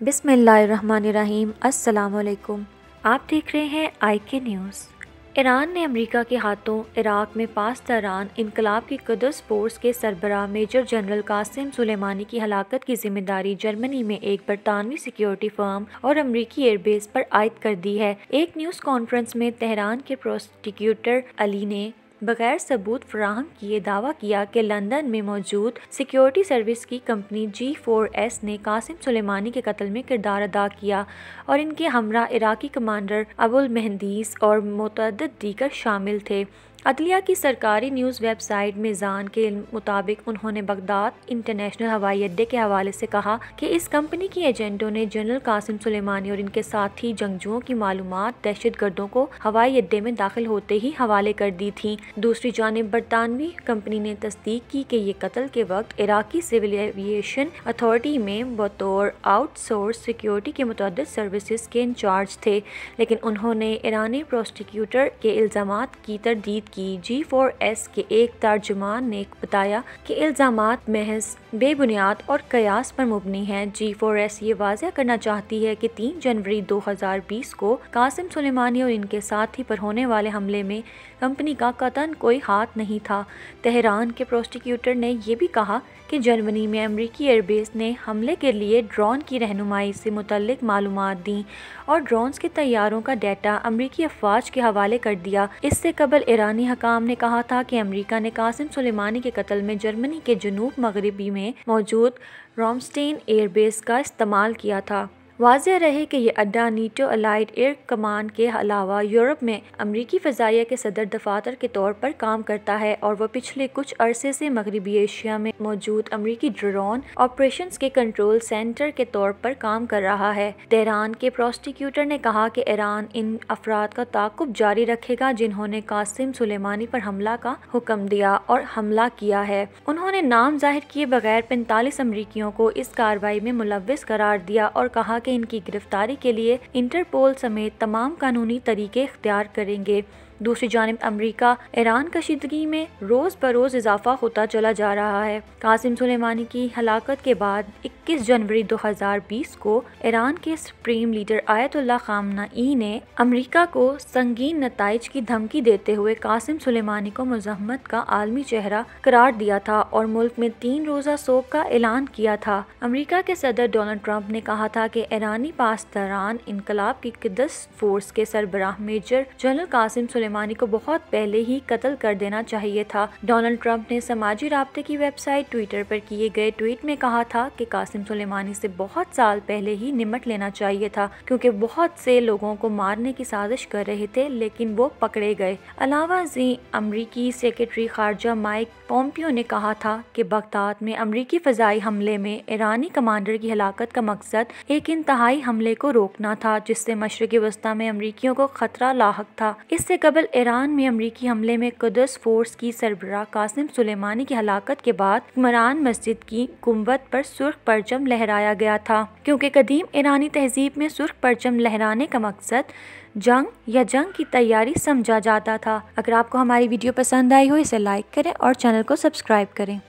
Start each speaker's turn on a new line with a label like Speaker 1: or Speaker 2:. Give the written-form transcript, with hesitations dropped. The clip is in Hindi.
Speaker 1: बिस्मिल्लाहिर्रहमानिर्रहीम। अस्सलामुअलैकुम। आप देख रहे हैं IK न्यूज़। ईरान ने अमेरिका के हाथों इराक में पासदारान इनकलाब की कुद्स फोर्स के सरबराह मेजर जनरल कासिम सुलेमानी की हलाकत की जिम्मेदारी जर्मनी में एक बरतानवी सिक्योरिटी फर्म और अमेरिकी एयरबेस पर आयद कर दी है। एक न्यूज़ कॉन्फ्रेंस में तेहरान के प्रोसिक्यूटर अली ने बगैर सबूत फराहम किए दावा किया कि लंदन में मौजूद सिक्योरिटी सर्विस की कंपनी G4S ने कासिम सुलेमानी के कत्ल में किरदार अदा किया और इनके हमरा इराकी कमांडर अबुल मेहंदीस और मुतअद्दिद दीगर शामिल थे। अदलिया की सरकारी न्यूज़ वेबसाइट मिज़ान के मुताबिक उन्होंने बगदाद इंटरनेशनल हवाई अड्डे के हवाले से कहा कि इस कंपनी के एजेंटों ने जनरल कासिम सुलेमानी और इनके साथी जंगजुओं की मालूमात दहशतगर्दों को हवाई अड्डे में दाखिल होते ही हवाले कर दी थी। दूसरी जानिब बरतानवी कंपनी ने तस्दीक की कि ये कत्ल के वक्त इराकी सिविल एविएशन अथॉरिटी में बतौर आउटसोर्स सिक्योरिटी के मुतअद्दिद सर्विसेज के इंचार्ज थे, लेकिन उन्होंने ईरानी प्रोसिक्यूटर के इल्ज़ामात की तरदीद की। G4S के एक तर्जुमान ने बताया कि इल्ज़ामात महज बेबुनियाद और कयास पर मुबनी हैं। G4S ये वाज़ेह करना चाहती है कि 3 जनवरी 2020 को कासिम सुलेमानी और इनके साथी पर होने वाले हमले में कंपनी का कतन कोई हाथ नहीं था। तेहरान के प्रोसिक्यूटर ने यह भी कहा कि जर्मनी में अमेरिकी एयरबेस ने हमले के लिए ड्रोन की रहनुमाई से मुतल्लिक मालूमात दी और ड्रोन्स के तैयारों का डाटा अमेरिकी अफवाज के हवाले कर दिया। इससे कबल ईरानी हकाम ने कहा था कि अमेरिका ने कासिम सुलेमानी के कत्ल में जर्मनी के जनूब मगरबी में मौजूद रामस्टेन एयरबेस का इस्तेमाल किया था। वाज़ेह रहे कि यह अड्डा नीटो अलाइड एयर कमांड के अलावा यूरोप में अमरीकी फ़ज़ाइया के सदर दफातर के तौर पर काम करता है और वह पिछले कुछ अरसे से मगरबी एशिया में मौजूद अमरीकी ड्रोन ऑपरेशंस के कंट्रोल सेंटर के तौर पर काम कर रहा है। तेहरान के प्रोसिक्यूटर ने कहा कि ईरान इन अफराद का ताक़ुब जारी रखेगा जिन्होंने कासिम सुलेमानी पर हमला का हुक्म दिया और हमला किया है। उन्होंने नाम जाहिर किए बगैर 45 अमरीकियों को इस कार्रवाई में मुलव्विस करार दिया और कहा कि इनकी गिरफ्तारी के लिए इंटरपोल समेत तमाम कानूनी तरीके इख्तियार करेंगे। दूसरी जानिब अमेरिका ईरान कशीदगी में रोज़ बरोज़ इजाफा होता चला जा रहा है। कासिम सुलेमानी की हलाकत के बाद 21 जनवरी 2020 को ईरान के सुप्रीम लीडर आयतुल्लाह ख़ामनेई ने अमेरिका को संगीन नताइज की धमकी देते हुए कासिम सुलेमानी को मुज़ाहमत का आलमी चेहरा करार दिया था और मुल्क में 3 रोज़ा सोग का ऐलान किया था। अमेरिका के सदर डोनाल्ड ट्रंप ने कहा था कि ईरानी पासदारान इनकलाब की कुद्स फोर्स के सरबराह मेजर जनरल कासिम सुलेमानी को बहुत पहले ही कत्ल कर देना चाहिए था। डोनाल्ड ट्रंप ने समाजी राब्ते की वेबसाइट ट्विटर पर किए गए ट्वीट में कहा था कि कासिम सुलेमानी से बहुत साल पहले ही निमट लेना चाहिए था क्योंकि बहुत से लोगों को मारने की साजिश कर रहे थे, लेकिन वो पकड़े गए। अलावा अमरीकी सेक्रेटरी खारजा माइक पोम्पियो ने कहा था कि बगदाद में अमरीकी फ़ज़ाई हमले में ईरानी कमांडर की हलाकत का मकसद एक इंतहाई हमले को रोकना था जिससे मशरिक़ी वस्ता में अमरीकियों को खतरा लाहक था। इससे कबल ईरान में अमरीकी हमले में कुद्स फोर्स की सरबराह कासिम सुलेमानी की हलाकत के बाद हुक्मरान मस्जिद की गुंबद पर सुर्ख परचम लहराया गया था क्योंकि कदीम ईरानी तहजीब में सुर्ख परचम लहराने का मकसद जंग या जंग की तैयारी समझा जाता था। अगर आपको हमारी वीडियो पसंद आई हो इसे लाइक करें और चैनल को सब्सक्राइब करें।